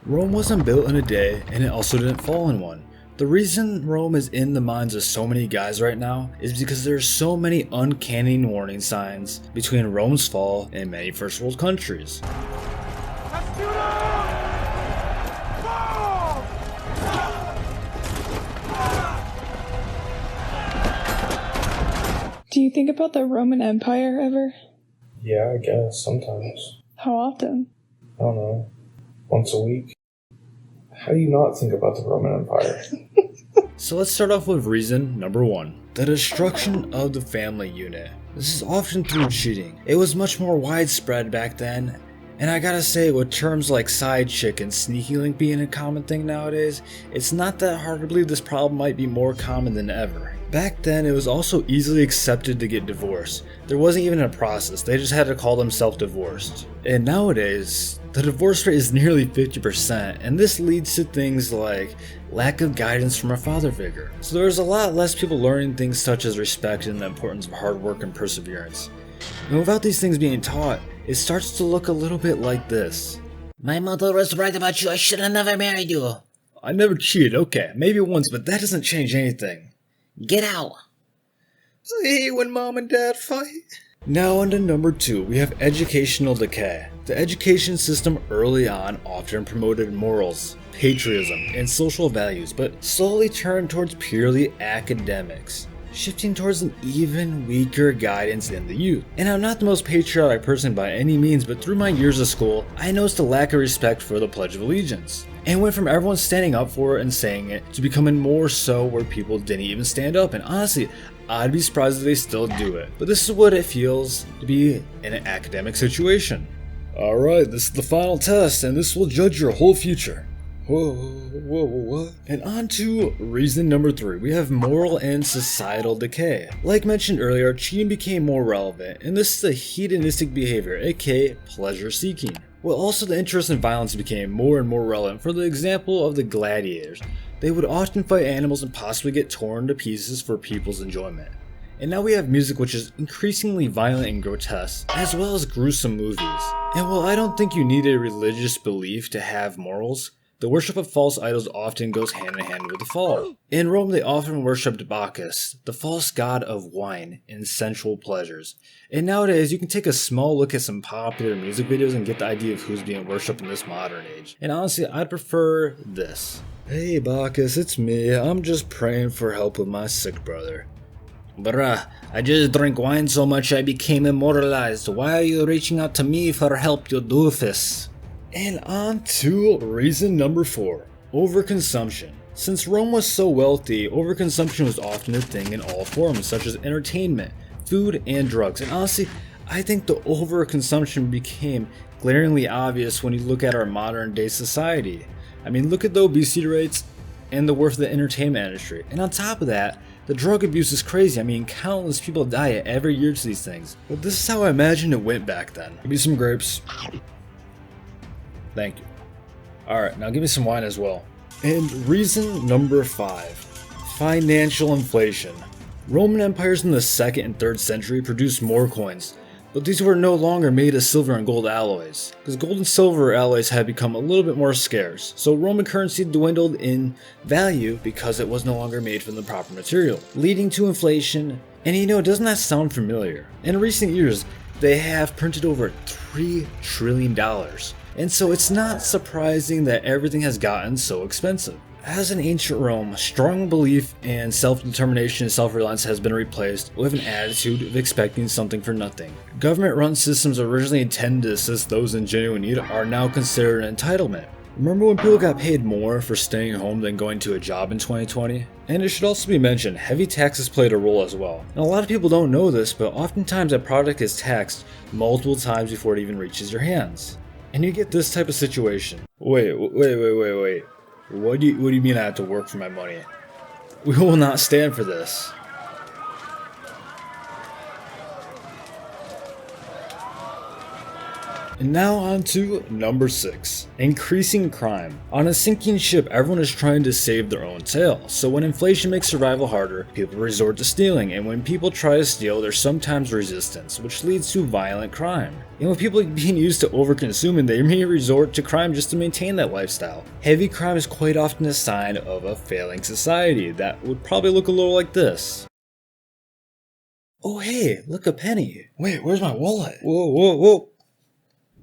Rome wasn't built in a day, and it also didn't fall in one. The reason Rome is in the minds of so many guys right now is because there are so many uncanny warning signs between Rome's fall and many first world countries. Do you think about the Roman Empire ever? Yeah, I guess, sometimes. How often? I don't know. Once a week. How do you not think about the Roman Empire? So let's start off with reason number 1. The destruction of the family unit. This is often through cheating. It was much more widespread back then, and I gotta say, with terms like side chick and sneaky link being a common thing nowadays, it's not that hard to believe this problem might be more common than ever. Back then, it was also easily accepted to get divorced. There wasn't even a process, they just had to call themselves divorced. And nowadays, the divorce rate is nearly 50%, and this leads to things like lack of guidance from a father figure. So there's a lot less people learning things such as respect and the importance of hard work and perseverance. And without these things being taught, it starts to look a little bit like this. My mother was right about you, I should have never married you. I never cheated, okay, maybe once, but that doesn't change anything. Get out. I hate when mom and dad fight. Now on to number 2, we have educational decay. The education system early on often promoted morals, patriotism, and social values, but slowly turned towards purely academics, shifting towards an even weaker guidance in the youth. And I'm not the most patriotic person by any means, but through my years of school, I noticed a lack of respect for the Pledge of Allegiance. And went from everyone standing up for it and saying it to becoming more so where people didn't even stand up. And honestly, I'd be surprised if they still do it. But this is what it feels to be in an academic situation. Alright, this is the final test, and this will judge your whole future. Whoa. And on to reason number 3, we have moral and societal decay. Like mentioned earlier, cheating became more relevant, and this is a hedonistic behavior, aka pleasure seeking. Well, also the interest in violence became more and more relevant. For the example of the gladiators, they would often fight animals and possibly get torn to pieces for people's enjoyment. And now we have music which is increasingly violent and grotesque, as well as gruesome movies. And while I don't think you need a religious belief to have morals, the worship of false idols often goes hand in hand with the fall. In Rome, they often worshipped Bacchus, the false god of wine and sensual pleasures. And nowadays, you can take a small look at some popular music videos and get the idea of who's being worshipped in this modern age. And honestly, I'd prefer this. Hey Bacchus, it's me. I'm just praying for help with my sick brother. Bruh, I just drank wine so much I became immortalized. Why are you reaching out to me for help, you doofus? And on to reason number 4, overconsumption. Since Rome was so wealthy, overconsumption was often a thing in all forms, such as entertainment, food, and drugs. And honestly, I think the overconsumption became glaringly obvious when you look at our modern day society. I mean, look at the obesity rates and the worth of the entertainment industry. And on top of that, the drug abuse is crazy. I mean, countless people die every year to these things. But this is how I imagine it went back then. Give me some grapes. Thank you. Alright, now give me some wine as well. And reason number 5, financial inflation. Roman empires in the 2nd and 3rd century produced more coins, but these were no longer made of silver and gold alloys, because gold and silver alloys had become a little bit more scarce, so Roman currency dwindled in value because it was no longer made from the proper material, leading to inflation. And doesn't that sound familiar? In recent years, they have printed over $3 trillion. And so it's not surprising that everything has gotten so expensive. As in ancient Rome, strong belief in self-determination and self-reliance has been replaced with an attitude of expecting something for nothing. Government-run systems originally intended to assist those in genuine need are now considered an entitlement. Remember when people got paid more for staying home than going to a job in 2020? And it should also be mentioned, heavy taxes played a role as well. And a lot of people don't know this, but oftentimes a product is taxed multiple times before it even reaches your hands. And you get this type of situation. Wait. What do you mean I have to work for my money? We will not stand for this. And now on to number 6, increasing crime. On a sinking ship, everyone is trying to save their own tail, so when inflation makes survival harder, people resort to stealing, and when people try to steal, there's sometimes resistance, which leads to violent crime. And with people being used to overconsuming, they may resort to crime just to maintain that lifestyle. Heavy crime is quite often a sign of a failing society that would probably look a little like this. Oh hey, look, a penny. Wait, where's my wallet? Whoa.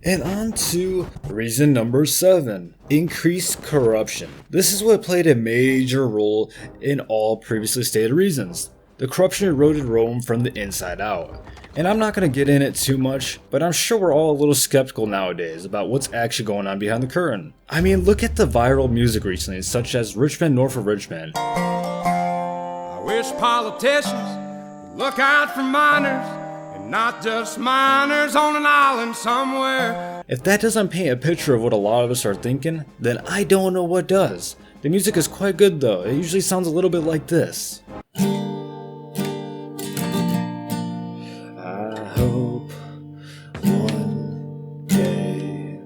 And on to reason number 7, increased corruption. This is what played a major role in all previously stated reasons. The corruption eroded Rome from the inside out. And I'm not going to get in it too much, but I'm sure we're all a little skeptical nowadays about what's actually going on behind the curtain. I mean, look at the viral music recently, such as Richmond North of Richmond. I wish politicians would look out for minors, and not just minors on an island somewhere. If that doesn't paint a picture of what a lot of us are thinking, then I don't know what does. The music is quite good though, it usually sounds a little bit like this. I hope one day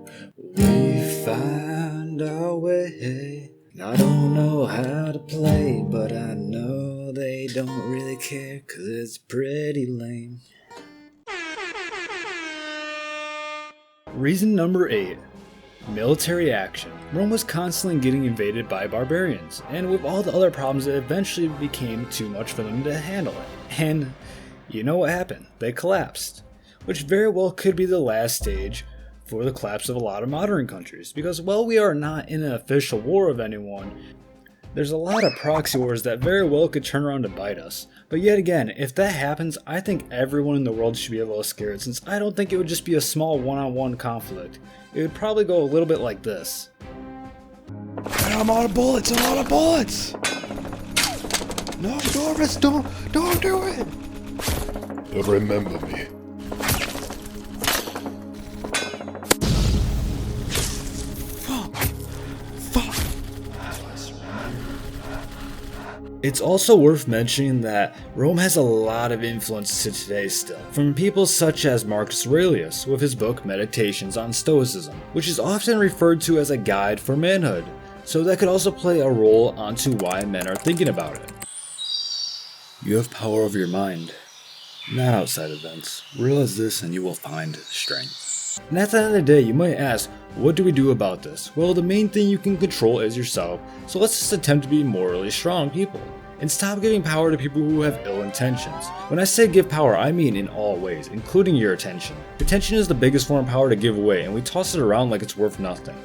we find our way. I don't know how to play, but I know they don't really care, 'cause it's pretty lame. Reason number 8, military action. Rome was constantly getting invaded by barbarians, and with all the other problems, it eventually became too much for them to handle it. And you know what happened? They collapsed, which very well could be the last stage for the collapse of a lot of modern countries, because while we are not in an official war of anyone, there's a lot of proxy wars that very well could turn around to bite us. But yet again, if that happens, I think everyone in the world should be a little scared, since I don't think it would just be a small one-on-one conflict. It would probably go a little bit like this. I'm out of bullets, I'm out of bullets! No, Dorbol, don't do it! But remember me. It's also worth mentioning that Rome has a lot of influence to today still, from people such as Marcus Aurelius with his book Meditations on Stoicism, which is often referred to as a guide for manhood, so that could also play a role onto why men are thinking about it. You have power over your mind, not outside events. Realize this and you will find strength. And at the end of the day, you might ask, what do we do about this? Well, the main thing you can control is yourself, so let's just attempt to be morally strong people. And stop giving power to people who have ill intentions. When I say give power, I mean in all ways, including your attention. Attention is the biggest form of power to give away, and we toss it around like it's worth nothing.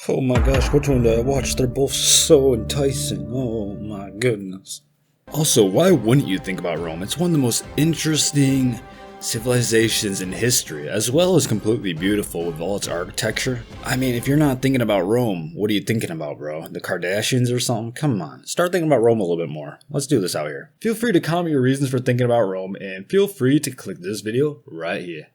Oh my gosh, which one do I watch? They're both so enticing. Oh my goodness. Also, why wouldn't you think about Rome? It's one of the most interesting civilizations in history, as well as completely beautiful with all its architecture. I mean, if you're not thinking about Rome, what are you thinking about, bro? The Kardashians or something? Come on, start thinking about Rome a little bit more. Let's do this out here. Feel free to comment your reasons for thinking about Rome, and feel free to click this video right here.